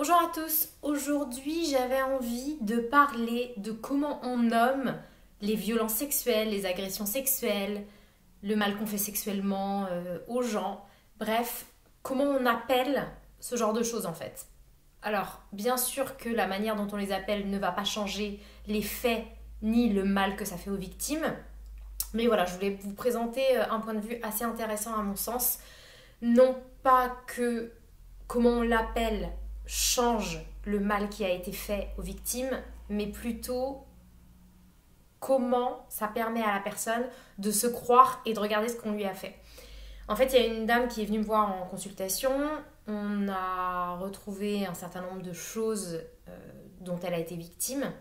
Bonjour à tous, aujourd'hui j'avais envie de parler de comment on nomme les violences sexuelles, les agressions sexuelles, le mal qu'on fait sexuellement aux gens, bref, comment on appelle ce genre de choses en fait. Alors, bien sûr que la manière dont on les appelle ne va pas changer les faits ni le mal que ça fait aux victimes, mais voilà, je voulais vous présenter un point de vue assez intéressant à mon sens. Non pas que comment on l'appelle change le mal qui a été fait aux victimes, mais plutôt comment ça permet à la personne de se croire et de regarder ce qu'on lui a fait. En fait, il y a une dame qui est venue me voir en consultation. On a retrouvé un certain nombre de choses dont elle a été victime.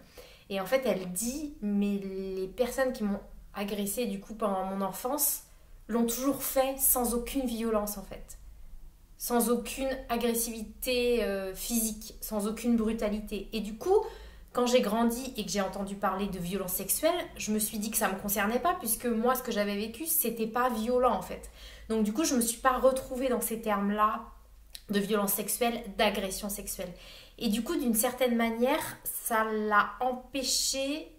Et en fait, elle dit, mais les personnes qui m'ont agressée du coup pendant mon enfance l'ont toujours fait sans aucune violence en fait. Sans aucune agressivité physique, sans aucune brutalité. Et du coup, quand j'ai grandi et que j'ai entendu parler de violences sexuelles, je me suis dit que ça ne me concernait pas, puisque moi, ce que j'avais vécu, c'était pas violent en fait. Donc du coup, je ne me suis pas retrouvée dans ces termes-là de violence sexuelle, d'agression sexuelle. Et du coup, d'une certaine manière, ça l'a empêché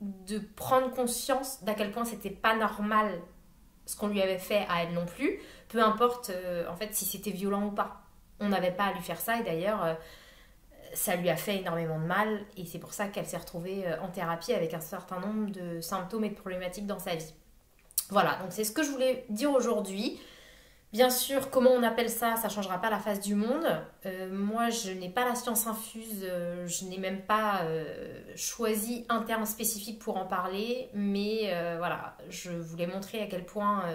de prendre conscience d'à quel point c'était pas normal ce qu'on lui avait fait à elle non plus, peu importe en fait si c'était violent ou pas. On n'avait pas à lui faire ça et d'ailleurs ça lui a fait énormément de mal et c'est pour ça qu'elle s'est retrouvée en thérapie avec un certain nombre de symptômes et de problématiques dans sa vie. Voilà, donc c'est ce que je voulais dire aujourd'hui. Bien sûr, comment on appelle ça, ça ne changera pas la face du monde. Moi, je n'ai pas la science infuse, je n'ai même pas choisi un terme spécifique pour en parler, mais voilà, je voulais montrer à quel point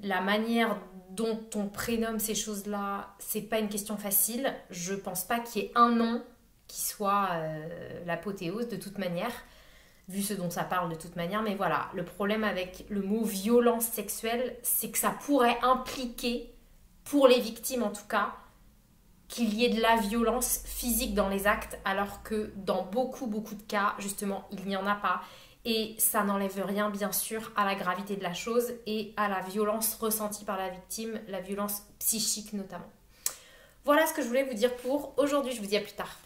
la manière dont on prénomme ces choses-là, c'est pas une question facile. Je pense pas qu'il y ait un nom qui soit l'apothéose de toute manière, vu ce dont ça parle de toute manière. Mais voilà, le problème avec le mot violence sexuelle, c'est que ça pourrait impliquer, pour les victimes en tout cas, qu'il y ait de la violence physique dans les actes, alors que dans beaucoup de cas, justement, il n'y en a pas. Et ça n'enlève rien, bien sûr, à la gravité de la chose et à la violence ressentie par la victime, la violence psychique notamment. Voilà ce que je voulais vous dire pour aujourd'hui. Je vous dis à plus tard.